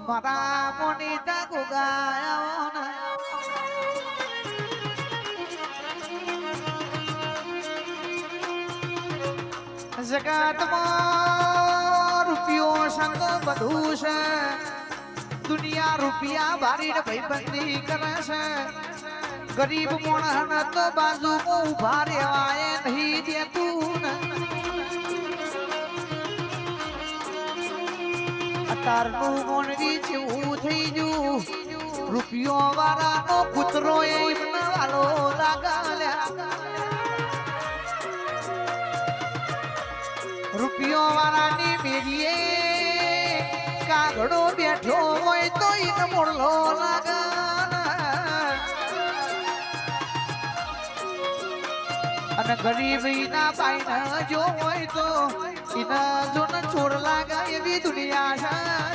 મારા મોનીતા ગુગાયો ને જગતમાં રૂપિયો સંગ બધું છે દુનિયા રૂપિયા બારીને ભાઈબંધી કરે છે ગરીબ મોણસને તો બાજુમાં ઉભા રહેવાય નહીં દેતું ને અત્યારનું મોનવી જેવું થઈ ગયું રૂપિયો વાળાનો કૂતરો એમને વાલો લાગાલ્યા રૂપિયો વાળાની મેરીએ કાગડો બેઠો હોય તો એને મોડલો લાગા અને ગરીબ ના પાઈ જો હોય તો એના જો છોડ લાગે એવી દુનિયા છે